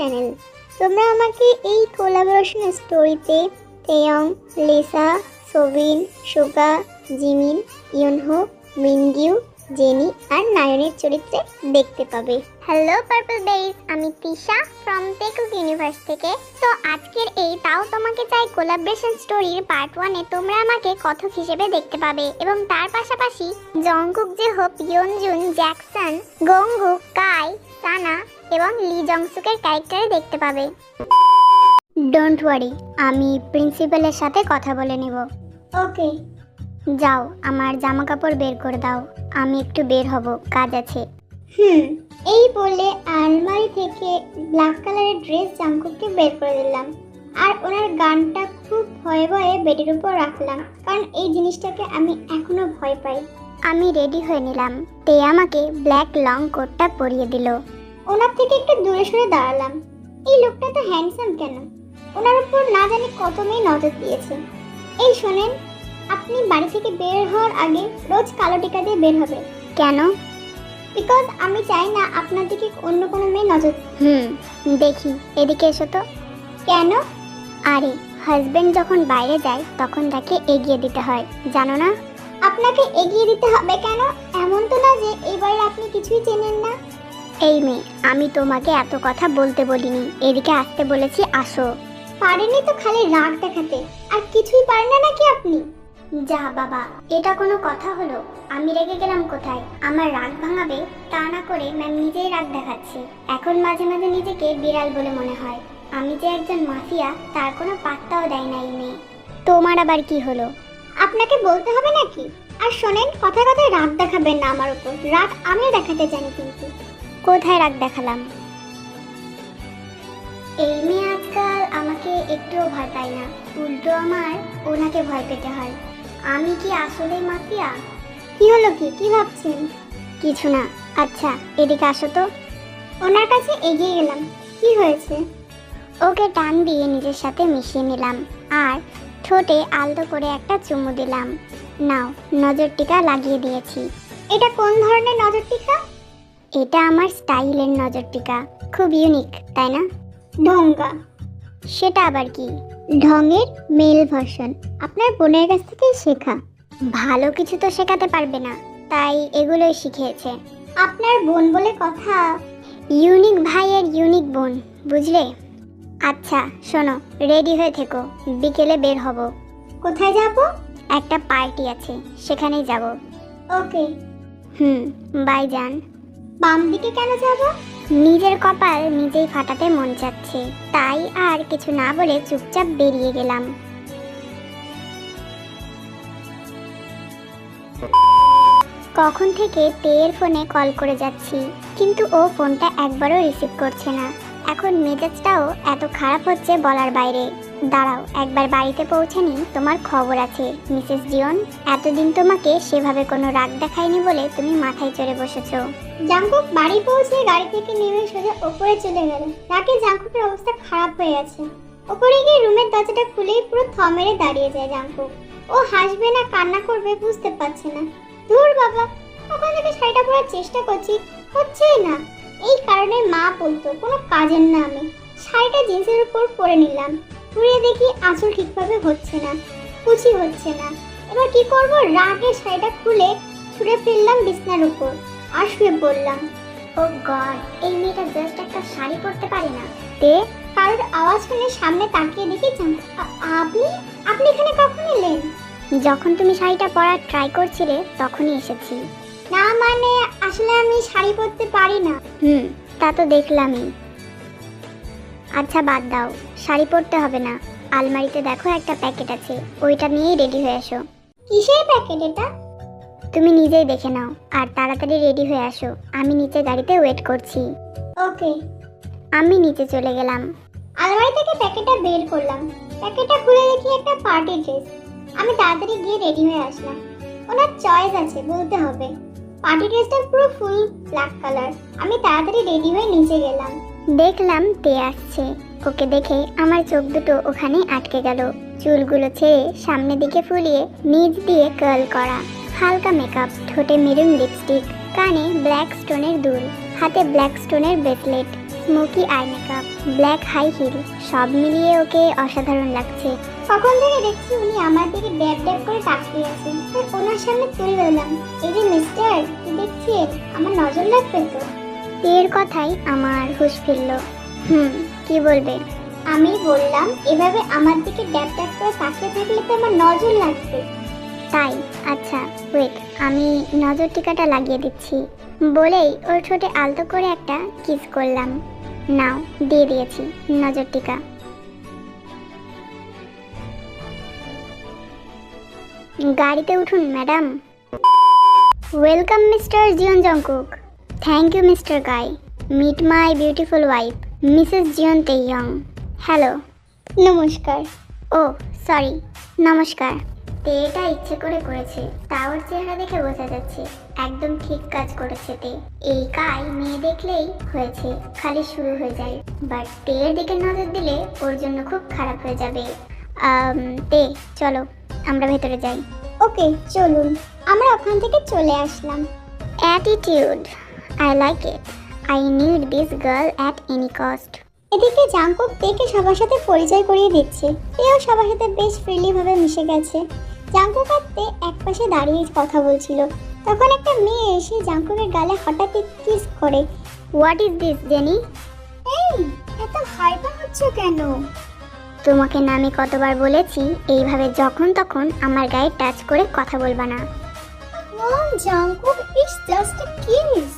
Channel. তোমরা আমাকে এই কোলাবোরেশন স্টোরিতে তেয়ং, লিসা, সোবিন, সুগা, জিমিন, ইউনহো, মিনগিউ, জেনি আর নায়নের চরিত্রে দেখতে পাবে। হ্যালো পার্পল বেইজ, আমি তিশা ফ্রম টেকুক ইউনিভার্স থেকে। তো আজকের এই তাও তোমাকে চাই কোলাবোরেশন স্টোরির পার্ট 1 এ তোমরা আমাকে কথক হিসেবে দেখতে পাবে এবং তার পাশাপাশি জংকুক, জেহোপ, ইয়নজুন, জ্যাকসন, গংগুক, কাই, সানা এবং লি জংসুকের ক্যারেক্টারে দেখতে পাবে। ডোন্ট ওয়ারি, আমি প্রিন্সিপালের সাথে কথা বলে নেব। ওকে, যাও আমার জামা কাপড় বের করে দাও, আমি একটু বের হব, কাজ আছে। এই বলে আলমারি থেকে ব্ল্যাক কালারের ড্রেস জাংকুককে বের করে দিলাম আর ওনার গানটা খুব ভয়ে ভয়ে বেডের উপর রাখলাম, কারণ এই জিনিসটাকে আমি এখনো ভয় পাই। আমি রেডি হয়ে নিলাম, তে আমাকে ব্ল্যাক লং কোটটা পরিয়ে দিল। ওনার থেকে একটু দূরে সরে দাঁড়ালাম। এই লোকটা তো হ্যান্ডসাম কেন? ওনার উপর না জানি কত মেয়ে নজর দিয়েছে। এই শোনেন, আপনি বাড়ি থেকে বের হওয়ার আগে রোজ কালো টিকা দিয়ে বের হবে। কেন? বিকজ আমি চাই না আপনার দিকে অন্য কোনো মেয়ে নজর। দেখি, এদিকে এসো তো। কেন? আরে হাজবেন্ড যখন বাইরে যায় তখন তাকে এগিয়ে দিতে হয়, জানো না? আপনাকে এগিয়ে দিতে হবে কেন? এমন তো না যে এবারে আপনি কিছুই চেনেন না। এই মেয়ে, আমি তোমাকে এত কথা বলতে বলিনি, এদিকে আসতে বলেছি, আসো। পারেনি তো খালি রাগ দেখাতে, আর কিছুই পারেন না নাকি আপনি? যা বাবা, এটা কোনো কথা হলো? আমি রেগে গেলাম কোথায়? আমার রাগ ভাঙাবে তা না করে ম্যাম নিজেই রাগ দেখাচ্ছে। এখন মাঝে মাঝে নিজেকে বিড়াল বলে মনে হয়। আমি যে একজন মাফিয়া তার কোনো পাত্তাও দেয় না এই মেয়ে। তোমার আবার কি হলো? আপনাকে বলতে হবে নাকি? আর শোনেন, কথায় কথায় রাগ দেখাবেন না আমার উপর। রাগ আমিও দেখাতে জানি, কিন্তু কোথায় রাগ দেখালাম? এই মেয়ে আজকাল আমাকে একটুও ভয় পায় না, উল্টো আমার ওনাকে ভয় পেতে হয়। আমি কি আসলে মাফিয়া? কি হলো, কি ভাবছেন? কিছু না। আচ্ছা এদিকে আসো তো। ওনার কাছে এগিয়ে গেলাম। কি হয়েছে? ওকে টান দিয়ে নিজের সাথে মিশিয়ে নিলাম আর ঠোঁটে আলতো করে একটা চুমু দিলাম। নাও, নজর টিকা লাগিয়ে দিয়েছি। এটা কোন ধরনের নজর টিকা? এটা আমার স্টাইলের নজর টিকা, খুব ইউনিক তাই না? ঢঙ্গা। সেটা আবার কি? ঢঙের মেল ভার্সন, আপনার বোনের কাছ থেকে শেখা। ভালো কিছু তো শেখাতে পারবে না, তাই এগুলোই শিখিয়েছে। আপনার বোন বলে কথা। ইউনিক ভাইয়ের ইউনিক বোন, বুঝলে? আচ্ছা শোনো, রেডি হয়ে থেকো, বিকেলে বের হব। কোথায় যাব? একটা পার্টি আছে, সেখানেই যাব। ওকে। বাই জান। বাম দিকে কেন যাব? নিজের কপাল নিজেই ফাটাতে মন চাচ্ছে, তাই আর কিছু না বলে চুপচাপ বেরিয়ে গেলাম। কখন থেকে তেয়ের ফোনে কল করে যাচ্ছি, কিন্তু ও ফোনটা একবারও রিসিভ করছে না। এখন মেজাজটাও এত খারাপ হচ্ছে বলার বাইরে। দাঁড়াও, একবার বাড়িতে পৌঁছে নি, তোমার খবর আছে মিসেস জিওন। এতদিন তোমাকে সেভাবে কোনো রাগ দেখায়নি বলে তুমি মাথায় চড়ে বসেছো। জাংকুক বাড়ি পৌঁছে গাড়ি থেকে নেমে সোজা ওপরে চলে গেল। রাগে জাংকুকের অবস্থা খারাপ হয়ে গেছে। ওপরে গিয়ে রুমের দরজাটা খুলেই পুরো থ মেরে দাঁড়িয়ে যায় জাংকুক। ও হাসবে না কান্না করবে বুঝতে পারছে না। ধুর বাবা, ওখান থেকে শাড়িটা পরার চেষ্টা করছি, হচ্ছেই না। এই কারণে মা বলতো কোনো কাজের না আমি। শাড়িটা জিন্সের উপর পরে নিলাম, ঘুরে দেখি আঁচল ঠিকভাবে হচ্ছে না, কুচি হচ্ছে না। এবার কি করব? রাগে শাড়িটা খুলে ছুঁড়ে ফেললাম বিছনার উপর আর শুয়ে পড়লাম। ও গড, এই মেয়েটা জাস্ট একটা শাড়ি পরতে পারে না। কারোর আওয়াজ শুনে সামনে তাকিয়ে দেখি আপনি আপনি এখানে কখন এলেন? যখন তুমি শাড়িটা পরার ট্রাই করছিলে তখনই এসেছি। না মানে আসলে আমি শাড়ি পরতে পারি না। তা তো দেখলামই। আচ্ছা বাদ দাও, শাড়ি পরতে হবে না। আলমারিতে দেখো একটা প্যাকেট আছে, ওইটা নিয়েই রেডি হয়ে আসো। কিসের প্যাকেট এটা? তুমি নিজেই দেখে নাও আর তাড়াতাড়ি রেডি হয়ে আসো, আমি নিচে গাড়িতে ওয়েট করছি। ওকে। আমি নিচে চলে গেলাম, আলমারি থেকে প্যাকেটটা বের করলাম। প্যাকেটটা খুলে দেখি একটা পার্টি ড্রেস। আমি তাড়াতাড়ি গিয়ে রেডি হয়ে আসলাম। ওনার চয়েস আছে বলতে হবে। পার্টি ড্রেসটা পুরো ফুল ব্ল্যাক কালার। আমি তাড়াতাড়ি রেডি হয়ে নিচে গেলাম। দেখলাম তে আসছে। ওকে দেখে আমার চোখ দুটো ওখানে আটকে গেল। চুলগুলো ছেড়ে সামনের দিকে ফুলিয়ে নিচ দিয়ে কার্ল করা, হালকা মেকআপ, ঠোঁটে মেরুন লিপস্টিক, কানে ব্ল্যাক স্টোনের দুল, হাতে ব্ল্যাক স্টোনের bracelet, smoky eye makeup, black high heel, সব মিলিয়ে ওকে অসাধারণ লাগছে। তখন থেকে দেখছি উনি আমার দিকে ড্যাব ড্যাব করে তাকিয়ে আছেন। ওনার সামনে তুলে বললাম, এই যে মিস্টার, কি দেখছেন? আমার নজর লাগবে তো। এর কথাই আমার হুঁশ ফিরল। কি বলবে? আমি বললাম, এভাবে আমার দিকে ড্যাব ড্যাব করে তাকিয়ে থাকলে তো আমার নজর লাগবে। তাই? আচ্ছা ওয়েট, আমি নজর টিকাটা লাগিয়ে দিচ্ছি বলেই ওর ঠোঁটে আলতো করে একটা কিস করলাম। নাও, দিয়ে দিয়েছি নজর টিকা। গাড়িতে উঠুন madam. Welcome Mr Jeon Jungkook. Thank you Mr Guy. Meet my beautiful wife Mrs Jeon Taeyong. Hello. নমস্কার। ও সরি, নমস্কার। এটা ইচ্ছে করে করেছে, তা ওর চেহারা দেখে বোঝা যাচ্ছে। একদম ঠিক কাজ করেছে তে। এই কাজ মেয়ে দেখলেই হয়েছে, খালি শুরু হয়ে যায়। বাট তের দিকে নজর দিলে ওর জন্য খুব খারাপ হয়ে যাবে। তে চলো আমরা ভেতরে যাই। ওকে চলুন। আমরা ওখান থেকে চলে আসলাম। Attitude, I like it. I need this girl at any cost. এদিকে জাংকুক তেকে সবার সাথে পরিচয় করিয়ে দিচ্ছে। তেও সবার সাথে বেশ ফ্রিলি ভাবে মিশে গেছে। জাংকুক আর তে একপাশে দাঁড়িয়ে কথা বলছিল। তখন একটা মেয়ে এসে জাংকুকের গালে হঠাৎ কিস করে। What is this jenny? এই এত হাইপার হচ্ছ কেন? তোমাকে না আমি কতবার বলেছি এইভাবে যখন তখন আমার গায়ে টাচ করে কথা বলবা না। Jungkook, it's just a kiss.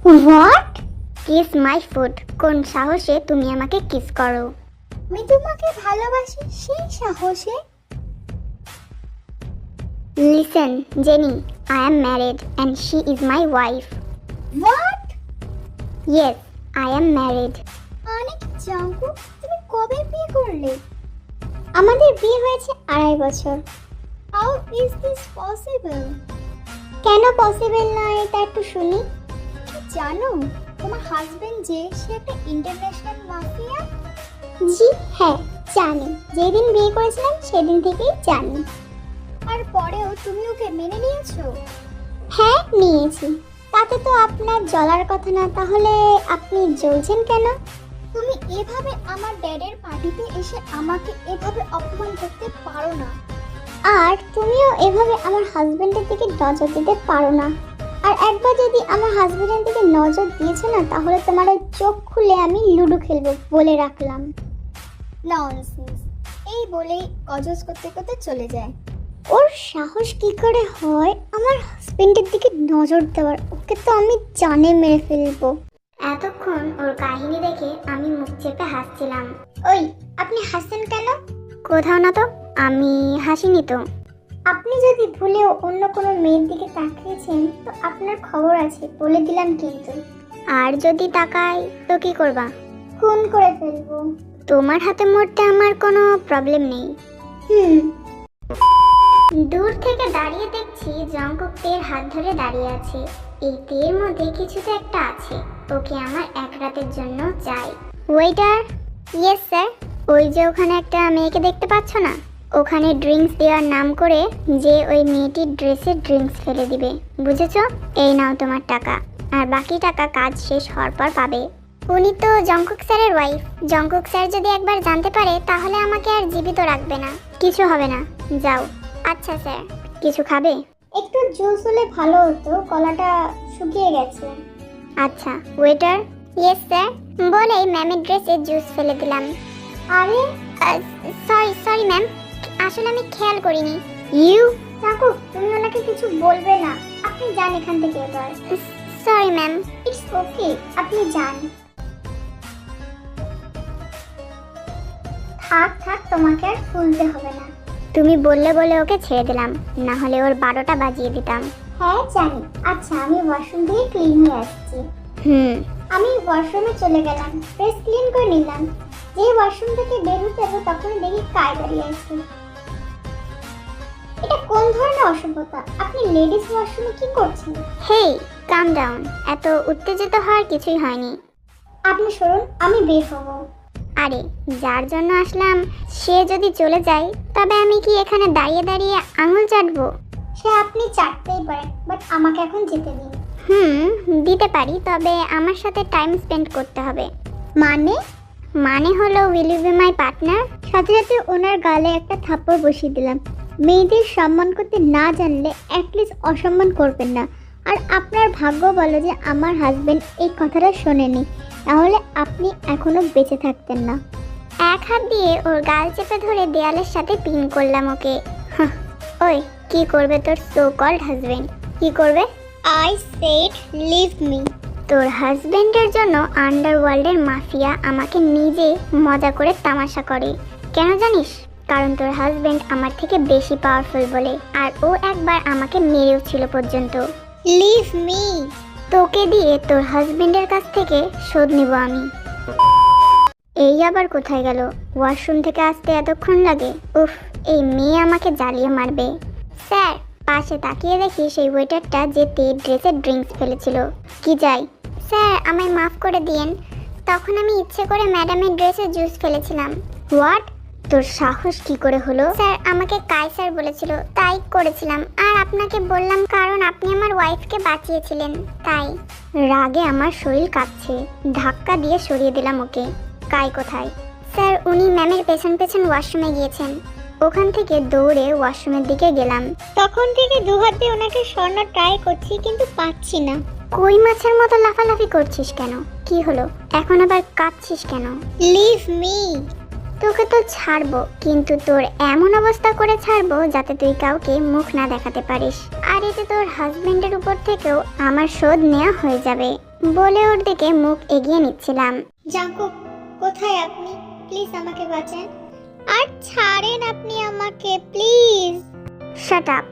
What? Kiss my foot. কোন সাহসে তুমি আমাকে কিস করো? আমি তোমাকে ভালোবাসি সেই সাহসে। Listen jenny, I am married and she is my wife. What? Yes, I am married. অনেক জাংকুক, তুমি কবে বিয়ে করলে? আমাদের বিয়ে হয়েছে 2.5 বছর। How is this possible? কেন পসিবল নয় তা একটু শুনি। জানো তোমার হাজবেন্ড যে সে একটা ইন্টারন্যাশনাল মাফিয়া? জি হ্যাঁ জানি, যেদিন বিয়ে করেছিলাম সেদিন থেকেই জানি। আর পরেও তুমি ওকে মেনে নিয়েছো? হ্যাঁ নিয়েছি। তাতে তো আপনার জ্বলার কথা না, তাহলে আপনি জ্বলছেন কেন? তুমি এভাবে আমার ড্যাডের পার্টিতে এসে আমাকে এভাবে অপমান করতে পারো না। আর তুমিও এভাবে আমার হাজবেন্ডের দিকে নজর দিতে পারো না। আর একবার যদি আমার হাজবেন্ডের দিকে নজর দিয়েছো না, তাহলে তোমার ওই চোখ খুলে আমি লুডো খেলবো বলে রাখলাম। ননসেন্স। এই বলেই অজস করতে করতে চলে যায়। ওর সাহস কি করে হয় আমার হাজবেন্ডের দিকে নজর দেওয়ার? ওকে তো আমি জানে মেরে ফেলবো। এতক্ষণ ওর কাহিনী দেখে আমি মুখ চেপে হাসছিলাম। ওই আপনি হাসছেন কেন? কোথাও না তো, আমি হাসিনি তো। আপনি যদি ভুলেও অন্য কোনো মেয়ের দিকে তাকিয়েছেন তো আপনার খবর আছে, বলে দিলাম কিন্তু। আর যদি তাকাই তো কি করবা? খুন করে ফেলবো। তোমার হাতে মরতে আমার কোনো প্রবলেম নেই। দূর থেকে দাঁড়িয়ে দেখছি জাংকুক তের হাত ধরে দাঁড়িয়ে আছে। এই তের মধ্যে কিছু তো একটা আছে। ওকে আমার এক রাতের জন্য চাই। ওয়েটার। Yes sir. ওই যে ওখানে একটা মেয়েকে দেখতে পাচ্ছ না, ওখানে ড্রিঙ্কস দেওয়ার নাম করে যে ওই মেয়েটির ড্রেসে ড্রিঙ্কস ফেলে দিবে, বুঝেছো? এই নাও তোমার টাকা, আর বাকি টাকা কাজ শেষ হওয়ার পর পাবে। উনি তো জংকুক স্যারের ওয়াইফ। জংকুক স্যার যদি একবার জানতে পারে তাহলে আমাকে আর জীবিত রাখবে না। কিছু হবে না, যাও। আচ্ছা স্যার। কিছু খাবে? একটু জুস হলে ভালো হতো, গলাটা শুকিয়ে গেছে। আচ্ছা। ওয়েটার। Yes sir. বলেই ম্যামের ড্রেসে জুস ফেলে দিলাম। আরে সরি ম্যাম, আসলে আমি খেয়াল করিনি। ইউ জাংকুক, তুমি ওনাকে কিছু বলবে না। আপনি যান এখান থেকে এবার। Sorry ma'am. ইটস ওকে, আপনি যান। থাক তোমাকে আর ফুলতে হবে না। তুমি বললে বলে ওকে ছেড়ে দিলাম, না হলে ওর 12টা বাজিয়ে দিতাম। হ্যাঁ জানি। আচ্ছা আমি ওয়াশরুম থেকে ক্লিন হয়ে আসছি। আমি ওয়াশরুমে চলে গেলাম, ফ্রেশ ক্লিন করে নিলাম। যে ওয়াশরুম থেকে বের হতে যাবো তখন দেখি কায় দাঁড়িয়ে আছে। এটা কোন ধরনের অসভ্যতা? আপনি লেডিস ওয়াশরুমে কি করছেন? হেই কাম ডাউন, এত উত্তেজিত হওয়ার কিছুই হয়নি। আপনি শুনুন, আমি বের হব। আরে যার জন্য আসলাম সে যদি চলে যায় তবে আমি কি এখানে দাঁড়িয়ে দাঁড়িয়ে আঙুল চাটবো? সে আপনি চাটতেই পারেন, বাট আমাকে এখন যেতে দিন। দিতে পারি, তবে আমার সাথে টাইম স্পেন্ড করতে হবে। মানে? মানে হলো will you be my partner. সাথে সাথে ওনার গালে একটা থাপ্পড় বসিয়ে দিলাম। মেয়েদের সম্মান করতে না জানলে অ্যাটলিস্ট অসম্মান করবেন না। আর আপনার ভাগ্য বলো যে আমার হাজবেন্ড এই কথাটা শোনেনি, তাহলে আপনি এখনো বেঁচে থাকতেন না। এক হাত দিয়ে ওর গাল চেপে ধরে দেয়ালের সাথে পিন করলাম ওকে। ওই কি করবে তোর সো কল্ড হাজবেন্ড? কি করবে? I said leave me. তোর হাজবেন্ডের জন্য আন্ডারওয়ার্ল্ডের মাফিয়া আমাকে নিজে মজা করে তামাশা করে। কেন জানিস? কারণ তোর হাজবেন্ড আমার থেকে বেশি পাওয়ারফুল বলে, আর ও একবার আমাকে মেরেও ছিল পর্যন্ত। Leave me. তোকে দিয়ে তোর হাজবেন্ডের কাছ থেকে শোধ নিব আমি। এই আবার কোথায় গেল? ওয়াশরুম থেকে আসতে এতক্ষণ লাগে? উফ, এই মেয়ে আমাকে জ্বালিয়ে মারবে। স্যার, পাশে তাকিয়ে দেখি সেই ওয়েটারটা যে ড্রেসে ড্রিঙ্কস ফেলেছিল। কি চাই? স্যার, আমায় মাফ করে দিয়েন, তখন আমি ইচ্ছে করে ম্যাডামের ড্রেসে জুস ফেলেছিলাম। হোয়াট? তোর সাহস কি করে হলো? স্যার, আমাকে কাইসার বলেছিল, তাই করেছিলাম। আর আপনাকে বললাম কারণ আপনি আমার ওয়াইফকে বাঁচিয়েছিলেন, তাই। রাগে আমার শরীর কাঁপছে, ধাক্কা দিয়ে সরিয়ে দিলাম ওকে। কাই কোথায়? স্যার, উনি ম্যামের পেছন পেছন ওয়াশরুমে গিয়েছেন। ওখান থেকে দৌড়ে ওয়াশরুমের দিকে গেলাম। তখন থেকে দুহাত দিয়ে ওনাকে সরানোর ট্রাই করছি, কিন্তু পাচ্ছি না। কই মাছের মতো লাফালাফি করছিস কেন? কি হলো? এখন আবার কাঁদছিস কেন? Leave me. তোকে তো ছাড়বো, কিন্তু তোর এমন অবস্থা করে ছাড়বো যাতে তুই কাউকে মুখ না দেখাতে পারিস। আর এতে তোর হাজবেন্ডের উপর থেকেও আমার শোধ নেওয়া হয়ে যাবে বলে ওর দিকে মুখ এগিয়ে নিচ্ছিলাম। জাঙ্কুক, কোথায় আপনি? প্লিজ আমাকে বাঁচান। আর ছাড়েন আপনি আমাকে, প্লিজ। Shut up.